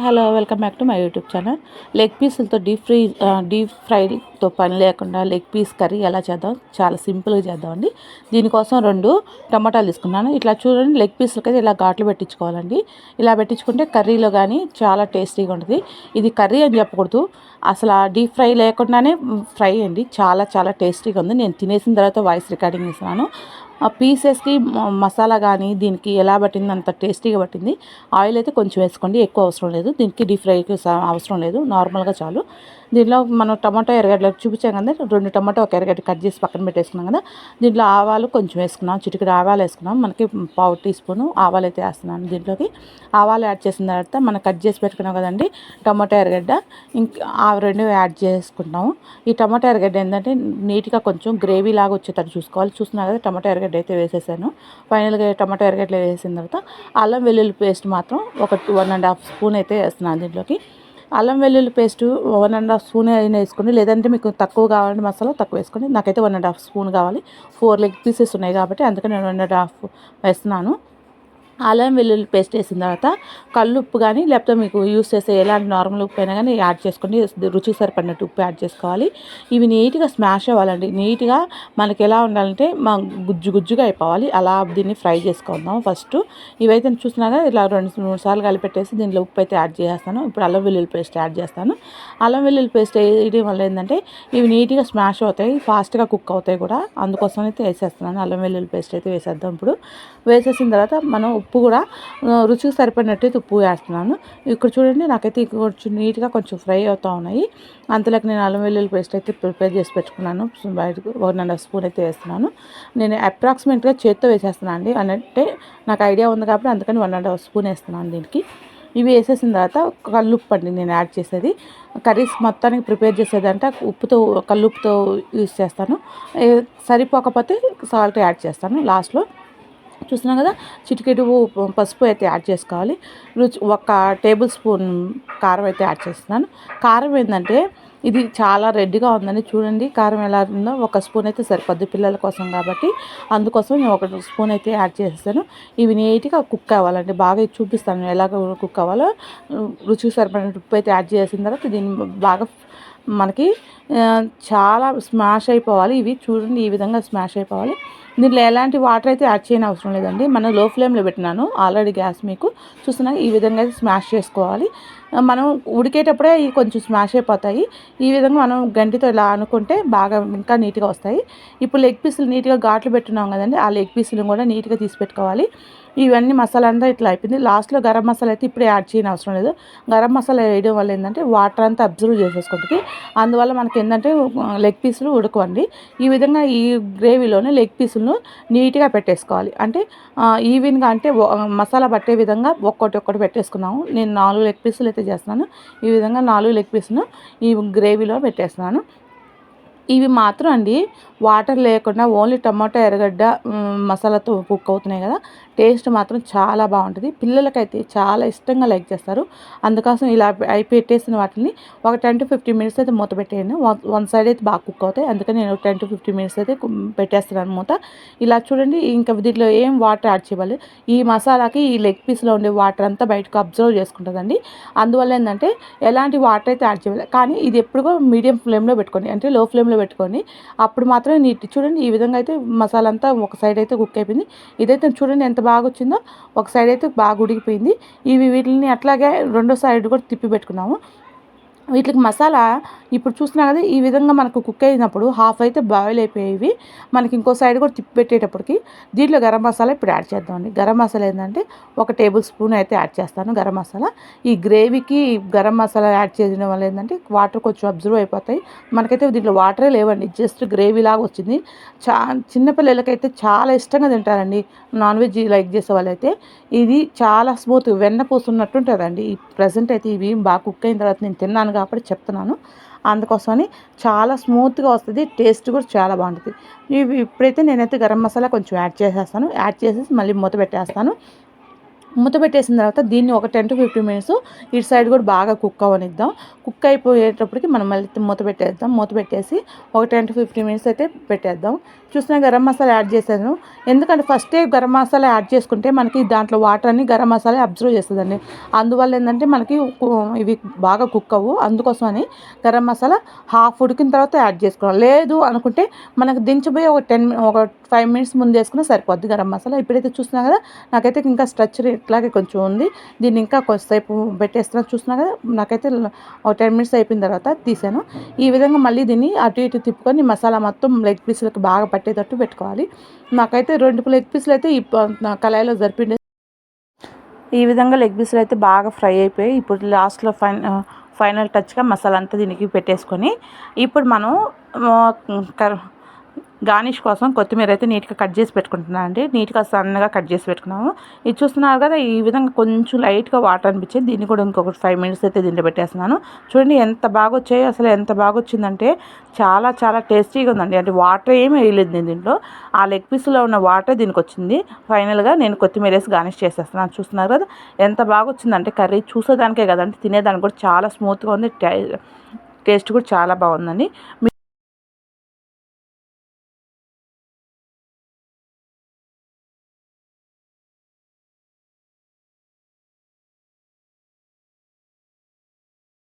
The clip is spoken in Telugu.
Hello welcome back to my YouTube channel. Leg పీసులతో డీప్ ఫ్రైతో పని లేకుండా లెగ్ పీస్ కర్రీ ఎలా చేద్దాం, చాలా సింపుల్గా చేద్దామండి. దీనికోసం 2 టమాటాలు తీసుకున్నాను. ఇట్లా చూడండి, లెగ్ పీసులకైతే ఇలా ఘాట్లు పెట్టించుకోవాలండి. ఇలా పెట్టించుకుంటే కర్రీలో కానీ చాలా టేస్టీగా ఉంటుంది. ఇది కర్రీ అని చెప్పకూడదు, అసలు డీప్ ఫ్రై లేకుండానే ఫ్రై అండి. చాలా చాలా టేస్టీగా ఉంది. నేను తినేసిన తర్వాత వాయిస్ రికార్డింగ్ ఇస్తున్నాను. ఆ పీసెస్కి మసాలా కానీ దీనికి ఎలా పట్టింది, అంత టేస్టీగా పట్టింది. ఆయిల్ అయితే కొంచెం వేసుకోండి, ఎక్కువ అవసరం లేదు. దీనికి డీప్ ఫ్రైకి అవసరం లేదు, నార్మల్గా చాలు. దీనిలో మనం టమాటో ఎర్రగడ్డలు చూపించాం కదా, 2 టమాటో ఒక ఎర్రగడ్డ కట్ చేసి పక్కన పెట్టేసుకున్నాం కదా. దీంట్లో ఆవాలు కొంచెం వేసుకున్నాం, చిటికెడు ఆవాలు వేసుకున్నాం. మనకి 1/4 టీ స్పూను ఆవాలు అయితే వేస్తున్నాను. దీంట్లోకి ఆవాలు యాడ్ చేసిన తర్వాత మనం కట్ చేసి పెట్టుకున్నాం కదండి టమాటో ఎర్రగడ్డ, ఇంకా ఆ 2 యాడ్ చేసుకుంటాము. ఈ టమాటో ఎర్రగడ్డ ఏంటంటే నీట్గా కొంచెం గ్రేవీ లాగా వచ్చేటట్టు చూసుకోవాలి. చూస్తున్నా కదా, టమాటో ఎర్రగడ్డ అయితే వేసేసాను. ఫైనల్గా టమాటో ఎర్రగడ్డలు వేసిన తర్వాత అల్లం వెల్లుల్లి పేస్ట్ మాత్రం ఒక 1.5 స్పూన్ అయితే వేస్తున్నాను. దీంట్లోకి అల్లం వెల్లుల్లి పేస్ట్ 1.5 స్పూన్ అయినా వేసుకోండి, లేదంటే మీకు తక్కువ కావాలంటే మసాలా తక్కువ వేసుకోండి. నాకైతే 1.5 స్పూన్ కావాలి. 4 లెగ్ పీసెస్ ఉన్నాయి కాబట్టి అందుకని నేను 1.5 వేస్తున్నాను. అల్లం వెల్లుల్లి పేస్ట్ వేసిన తర్వాత కల్లుప్పు కానీ లేకపోతే మీకు యూస్ చేసే ఎలాంటి నార్మల్ ఉప్పు అయినా కానీ యాడ్ చేసుకోండి. రుచికి సరిపడినట్టు ఉప్పు యాడ్ చేసుకోవాలి. ఇవి నీట్గా స్మాష్ అవ్వాలండి. నీట్గా మనకి ఎలా ఉండాలంటే గుజ్జు గుజ్జుగా అయిపోవాలి. అలా దీన్ని ఫ్రై చేసుకుందాం ఫస్ట్. ఇవైతే చూసినాగా ఇలా 2-3 సార్లు కలిపెట్టేసి దీంట్లో ఉప్పు అయితే యాడ్ చేస్తాను. ఇప్పుడు అల్లం వెల్లుల్లి పేస్ట్ యాడ్ చేస్తాను. అల్లం వెల్లుల్లి పేస్ట్ వేయడం వల్ల ఏంటంటే ఇవి నీట్గా స్మాష్ అవుతాయి, ఫాస్ట్గా కుక్ అవుతాయి కూడా. అందుకోసం అయితే వేసేస్తున్నాను. అల్లం వెల్లుల్లి పేస్ట్ అయితే వేసేద్దాం. ఇప్పుడు వేసేసిన తర్వాత మనం ఉప్పు కూడా రుచికి సరిపడినట్టు ఉప్పు వేస్తున్నాను. ఇక్కడ చూడండి, నాకైతే కొంచెం నీట్గా కొంచెం ఫ్రై అవుతూ ఉన్నాయి. అంతలోకి నేను అల్లం వెల్లుల్లి పేస్ట్ అయితే ప్రిపేర్ చేసి పెట్టుకున్నాను. బయటకు 1.5 స్పూన్ అయితే వేస్తున్నాను. నేను అప్రాక్సిమేట్గా చేత్తో వేసేస్తున్నాను అండి, అంటే నాకు ఐడియా ఉంది కాబట్టి అందుకని 1.5 స్పూన్ వేస్తున్నాను దీనికి. ఇవి వేసేసిన తర్వాత కల్లుప్పు అండి నేను యాడ్ చేసేది. కర్రీస్ మొత్తానికి ప్రిపేర్ చేసేదంటే ఉప్పుతో కల్లుప్పుతో యూస్ చేస్తాను. సరిపోకపోతే సాల్ట్ యాడ్ చేస్తాను లాస్ట్లో. చూస్తున్నాం కదా, చిటికెడు పసుపు అయితే యాడ్ చేసుకోవాలి. 1 టేబుల్ స్పూన్ కారం అయితే యాడ్ చేస్తున్నాను. కారం ఏంటంటే ఇది చాలా రెడ్గా ఉందని చూడండి, కారం ఎలా ఉందో 1 స్పూన్ అయితే సరిపోద్ది పిల్లల కోసం కాబట్టి, అందుకోసం నేను 1 స్పూన్ అయితే యాడ్ చేస్తాను. ఇవి నీట్గా కుక్ అవ్వాలండి. బాగా చూపిస్తాను ఎలా కుక్ అవ్వాలో. రుచికి సరిపడిన ఉప్పు అయితే యాడ్ చేసిన తర్వాత దీన్ని బాగా మనకి చాలా స్మాష్ అయిపోవాలి. ఇవి చూడండి, ఈ విధంగా స్మాష్ అయిపోవాలి. దీంట్లో ఎలాంటి వాటర్ అయితే యాడ్ చేయని అవసరం లేదండి. మనం లో ఫ్లేమ్లో పెట్టినాను ఆల్రెడీ గ్యాస్, మీకు చూస్తున్నా ఈ విధంగా అయితే స్మాష్ చేసుకోవాలి. మనం ఉడికేటప్పుడే ఇవి కొంచెం స్మాష్ అయిపోతాయి. ఈ విధంగా మనం గంటితో ఇలా అనుకుంటే బాగా ఇంకా నీట్గా వస్తాయి. ఇప్పుడు లెగ్ పీసులు నీట్గా ఘాట్లు పెట్టున్నాం కదండి, ఆ లెగ్ పీసులు కూడా నీట్గా తీసి పెట్టుకోవాలి. ఇవన్నీ మసాలా అంతా ఇట్లా అయిపోయింది. లాస్ట్లో గరం మసాలా అయితే ఇప్పుడే యాడ్ చేయని అవసరం లేదు. గరం మసాలా వేయడం వల్ల ఏంటంటే వాటర్ అంతా అబ్జర్వ్ చేసేసుకుంటుంది. అందువల్ల మనకి ఏంటంటే లెగ్ పీసులు ఉడకవండి. ఈ విధంగా ఈ గ్రేవీలోనే లెగ్ పీసులను నీట్గా పెట్టేసుకోవాలి. అంటే ఈవెన్గా, అంటే మసాలా పట్టే విధంగా ఒక్కొక్కటి పెట్టేసుకున్నాము. నేను 4 లెగ్ పీసులు అయితే చేస్తున్నాను. ఈ విధంగా 4 లెగ్ పీసులు ఈ గ్రేవీలో పెట్టేస్తున్నాను. ఇవి మాత్రం అండి వాటర్ లేకుండా ఓన్లీ టమాటో ఎర్రగడ్డ మసాలాతో కుక్ అవుతున్నాయి కదా, టేస్ట్ మాత్రం చాలా బాగుంటుంది. పిల్లలకైతే చాలా ఇష్టంగా లైక్ చేస్తారు. అందుకోసం ఇలా పెట్టేసిన వాటిని ఒక 10-15 మినిట్స్ అయితే మూత పెట్టేయండి. 1 సైడ్ అయితే బాగా కుక్ అవుతాయి. అందుకని నేను 10-15 మినిట్స్ అయితే పెట్టేస్తున్నాను మూత. ఇలా చూడండి, ఇంకా దీంట్లో ఏం వాటర్ యాడ్ చేయాలి. ఈ మసాలాకి ఈ లెగ్ పీస్లో ఉండే వాటర్ అంతా బయటకు అబ్జర్వ్ చేసుకుంటుందండి. అందువల్ల ఏంటంటే ఎలాంటి వాటర్ అయితే యాడ్ చేయాలి. కానీ ఇది ఎప్పుడు కూడా మీడియం ఫ్లేమ్లో పెట్టుకోండి, అంటే లో ఫ్లేమ్లో పెట్టుకొని అప్పుడు మాత్రమే నీట్. చూడండి, ఈ విధంగా అయితే మసాలా అంతా ఒక సైడ్ అయితే కుక్ అయిపోయింది. ఇదైతే చూడండి ఎంత బాగా వచ్చిందో, ఒక సైడ్ అయితే బాగా ఉడికిపోయింది. వీటిని అట్లాగే రెండో సైడ్ కూడా తిప్పి పెట్టుకున్నాము. వీటికి మసాలా ఇప్పుడు చూసినా కదా, ఈ విధంగా మనకు కుక్ అయినప్పుడు హాఫ్ అయితే బాయిల్ అయిపోయేవి. మనకి ఇంకో సైడ్ కూడా తిప్పి పెట్టేటప్పటికి దీంట్లో గరం మసాలా ఇప్పుడు యాడ్ చేద్దామండి. గరం మసాలా ఏంటంటే 1 టేబుల్ స్పూన్ అయితే యాడ్ చేస్తాను గరం మసాలా. ఈ గ్రేవీకి గరం మసాలా యాడ్ చేయడం వల్ల ఏంటంటే వాటర్ కొంచెం అబ్జర్వ్ అయిపోతాయి. మనకైతే దీంట్లో వాటరే లేవండి, జస్ట్ గ్రేవీ లాగా వచ్చింది. చిన్నపిల్లలకైతే చాలా ఇష్టంగా తింటారండి, నాన్ వెజ్ లైక్ చేసే వాళ్ళైతే. ఇది చాలా స్మూత్ వెన్న పూసున్నట్టు ఉంటుందండి. ఈ ప్రజెంట్ అయితే ఇవి బాగా కుక్ అయిన తర్వాత నేను తిన్నాను కాబట్టి చెప్తున్నాను. అందుకోసమని చాలా స్మూత్గా వస్తుంది, టేస్ట్ కూడా చాలా బాగుంటుంది. ఇప్పుడైతే నేనైతే గరం మసాలా కొంచెం యాడ్ చేసేస్తాను. యాడ్ చేసేసి మళ్ళీ మూత పెట్టేస్తాను. మూత పెట్టేసిన తర్వాత దీన్ని ఒక 10 to 15 మినిట్స్ ఇటు సైడ్ కూడా బాగా కుక్ అవ్వనిద్దాం. కుక్ అయిపోయేటప్పటికి మనం మళ్ళీ మూత పెట్టేద్దాం. మూత పెట్టేసి ఒక 10 to 15 మినిట్స్ అయితే పెట్టేద్దాం. చూసిన గరం మసాలా యాడ్ చేశాను. ఎందుకంటే ఫస్టే గరం మసాలా యాడ్ చేసుకుంటే మనకి దాంట్లో వాటర్ అన్ని గరం మసాలా అబ్జర్వ్ చేస్తుందండి. అందువల్ల ఏంటంటే మనకి ఇవి బాగా కుక్ అవ్వు. అందుకోసమని గరం మసాలా హాఫ్ ఉడికిన తర్వాత యాడ్ చేసుకోవాలి. లేదు అనుకుంటే మనకు దించిపోయి ఒక 5 మినిట్స్ ముందు వేసుకున్నా సరిపోద్ది గరం మసాలా. ఇప్పుడైతే చూస్తున్నా కదా, నాకైతే ఇంకా స్ట్రక్చర్ ఇట్లాగే కొంచెం ఉంది. దీన్ని ఇంకా కొంచెంసేపు పెట్టేస్తున్నా. చూస్తున్నా కదా, నాకైతే ఒక 10 మినిట్స్ అయిపోయిన తర్వాత తీసాను. ఈ విధంగా మళ్ళీ దీన్ని అటు ఇటు తిప్పుకొని మసాలా మొత్తం లెగ్ పీసులకు బాగా పట్టేటట్టు పెట్టుకోవాలి. నాకైతే 2 లెగ్ పీసులు అయితే కళాయిలో జరిపిండే. ఈ విధంగా లెగ్ పీసులు అయితే బాగా ఫ్రై అయిపోయి ఇప్పుడు లాస్ట్లో ఫైనల్ టచ్గా మసాలా అంతా దీనికి పెట్టేసుకొని ఇప్పుడు మనం గార్నిష్ కోసం కొత్తిమీర అయితే నీట్గా కట్ చేసి పెట్టుకుంటున్నాను అండి. నీట్గా సన్నగా కట్ చేసి పెట్టుకున్నాము. ఇది చూస్తున్నారు కదా, ఈ విధంగా కొంచెం లైట్గా వాటర్ అనిపించింది. దీన్ని కూడా ఇంకొక 5 మినిట్స్ అయితే దీంట్లో పెట్టేస్తున్నాను. చూడండి ఎంత బాగా వచ్చాయో, అసలు ఎంత బాగా వచ్చిందంటే చాలా చాలా టేస్టీగా ఉందండి. అంటే వాటర్ ఏమీ వేయలేదు నేను దీంట్లో, ఆ లెగ్ పీస్లో ఉన్న వాటర్ దీనికి వచ్చింది. ఫైనల్గా నేను కొత్తిమీర వేసి గార్నిష్ చేసేస్తున్నాను. చూస్తున్నారు కదా ఎంత బాగా వచ్చిందంటే కర్రీ చూసేదానికే కదంటే తినేదానికి కూడా చాలా స్మూత్గా ఉంది. టేస్ట్ కూడా చాలా బాగుందండి.